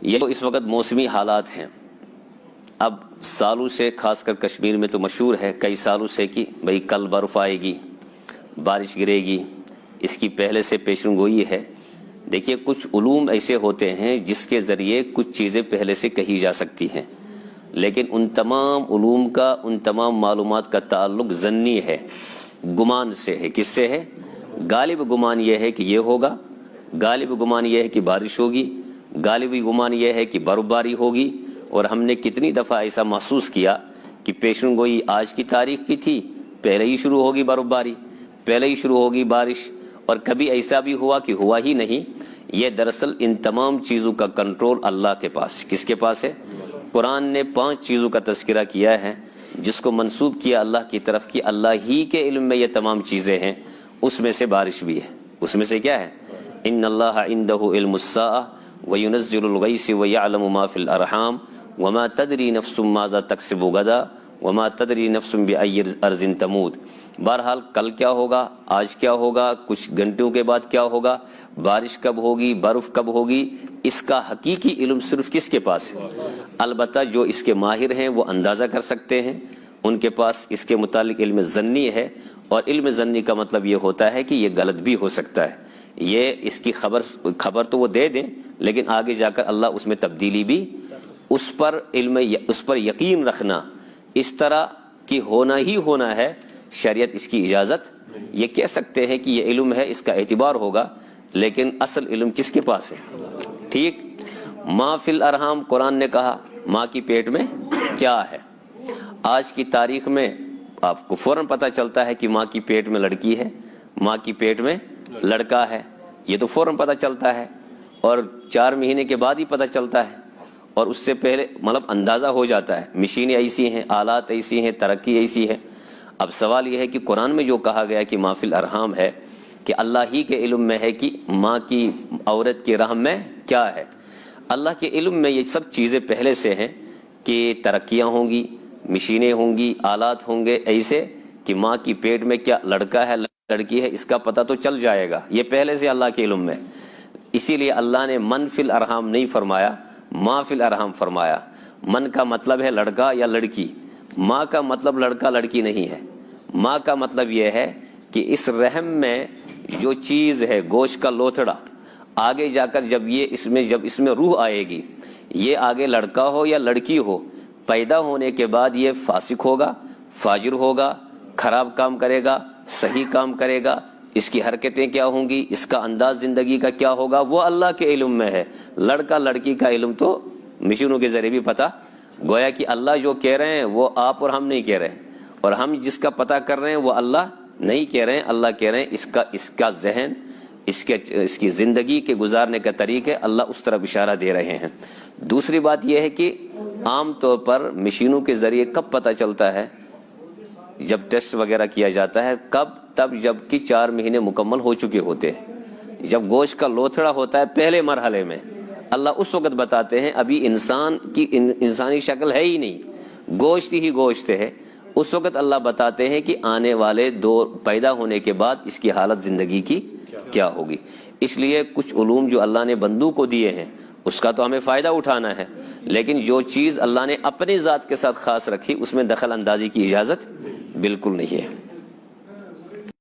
یہ تو اس وقت موسمی حالات ہیں. اب سالوں سے خاص کر کشمیر میں تو مشہور ہے کئی سالوں سے کہ بھئی کل برف آئے گی، بارش گرے گی، اس کی پہلے سے پیشن گوئی ہے. دیکھیے کچھ علوم ایسے ہوتے ہیں جس کے ذریعے کچھ چیزیں پہلے سے کہی جا سکتی ہیں، لیکن ان تمام علوم کا، ان تمام معلومات کا تعلق ظنی ہے، گمان سے ہے. کس سے ہے؟ غالب گمان یہ ہے کہ یہ ہوگا، غالب گمان یہ ہے کہ بارش ہوگی، غالب گمان یہ ہے کہ برف باری ہوگی. اور ہم نے کتنی دفعہ ایسا محسوس کیا کہ پیشن گوئی آج کی تاریخ کی تھی، پہلے ہی شروع ہوگی برف باری، پہلے ہی شروع ہوگی بارش، اور کبھی ایسا بھی ہوا کہ ہوا ہی نہیں. یہ دراصل ان تمام چیزوں کا کنٹرول اللہ کے پاس. کس کے پاس ہے؟ قرآن نے 5 چیزوں کا تذکرہ کیا ہے جس کو منسوب کیا اللہ کی طرف کہ اللہ ہی کے علم میں یہ تمام چیزیں ہیں. اس میں سے بارش بھی ہے. اس میں سے کیا ہے؟ ان اللہ عندہ علم الساعہ وینزل الغیث ویعلم ما فی الارحام وما تدری نفس ماذا تکسب غدا وما تدری نفس بأی ارض تموت. بہرحال کل کیا ہوگا، آج کیا ہوگا، کچھ گھنٹوں کے بعد کیا ہوگا، بارش کب ہوگی، برف کب ہوگی، اس کا حقیقی علم صرف کس کے پاس ہے؟ البتہ جو اس کے ماہر ہیں وہ اندازہ کر سکتے ہیں، ان کے پاس اس کے متعلق علم ظنی ہے. اور علم ظنی کا مطلب یہ ہوتا ہے کہ یہ غلط بھی ہو سکتا ہے. یہ اس کی خبر تو وہ دے دیں، لیکن آگے جا کر اللہ اس میں تبدیلی بھی، اس پر یقین رکھنا اس طرح کی ہونا ہی ہونا ہے. شریعت اس کی اجازت، یہ کہہ سکتے ہیں کہ یہ علم ہے، اس کا اعتبار ہوگا، لیکن اصل علم کس کے پاس ہے؟ ٹھیک. ما فی الارحام، قرآن نے کہا ماں کی پیٹ میں کیا ہے. آج کی تاریخ میں آپ کو فوراً پتہ چلتا ہے کہ ماں کی پیٹ میں لڑکی ہے، ماں کی پیٹ میں لڑکا ہے. یہ تو فوراً پتہ چلتا ہے، اور 4 مہینے کے بعد ہی پتہ چلتا ہے، اور اس سے پہلے مطلب اندازہ ہو جاتا ہے. مشینیں ایسی ہیں، آلات ایسی ہیں، ترقی ایسی ہے. اب سوال یہ ہے کہ قرآن میں جو کہا گیا کہ ما فی الارحام ہے، کہ اللہ ہی کے علم میں ہے کہ ماں کی عورت کے رحم میں کیا ہے. اللہ کے علم میں یہ سب چیزیں پہلے سے ہیں کہ ترقیاں ہوں گی، مشینیں ہوں گی، آلات ہوں گے ایسے کہ ماں کی پیٹ میں کیا لڑکا ہے لڑکی ہے اس کا پتہ تو چل جائے گا. یہ پہلے سے اللہ کے علم میں. اسی لیے اللہ نے من فی الارحام نہیں فرمایا، ما فی الارحام فرمایا. من کا مطلب ہے لڑکا یا لڑکی، ماں کا مطلب لڑکا لڑکی نہیں ہے. ماں کا مطلب یہ ہے کہ اس رحم میں جو چیز ہے، گوشت کا لوتھڑا، آگے جا کر جب اس میں روح آئے گی، یہ آگے لڑکا ہو یا لڑکی ہو، پیدا ہونے کے بعد یہ فاسق ہوگا، فاجر ہوگا، خراب کام کرے گا، صحیح کام کرے گا، اس کی حرکتیں کیا ہوں گی، اس کا انداز زندگی کا کیا ہوگا، وہ اللہ کے علم میں ہے. لڑکا لڑکی کا علم تو مشینوں کے ذریعے بھی پتہ، گویا کہ اللہ جو کہہ رہے ہیں وہ آپ اور ہم نہیں کہہ رہے ہیں، اور ہم جس کا پتہ کر رہے ہیں وہ اللہ نہیں کہہ رہے ہیں. اللہ کہہ رہے ہیں اس کا ذہن، اس کی زندگی کے گزارنے کا طریقہ، اللہ اس طرح اشارہ دے رہے ہیں. دوسری بات یہ ہے کہ عام طور پر مشینوں کے ذریعے کب پتہ چلتا ہے؟ جب ٹیسٹ وغیرہ کیا جاتا ہے. کب؟ تب جب کہ 4 مہینے مکمل ہو چکے ہوتے ہیں. جب گوشت کا لوتھڑا ہوتا ہے پہلے مرحلے میں، اللہ اس وقت بتاتے ہیں ابھی انسان کی انسانی شکل ہے ہی نہیں، گوشت ہی گوشت ہے. اس وقت اللہ بتاتے ہیں کہ آنے والے دور پیدا ہونے کے بعد اس کی حالت زندگی کی کیا ہوگی. اس لیے کچھ علوم جو اللہ نے بندوں کو دیے ہیں اس کا تو ہمیں فائدہ اٹھانا ہے، لیکن جو چیز اللہ نے اپنی ذات کے ساتھ خاص رکھی اس میں دخل اندازی کی اجازت بالکل نہیں ہے.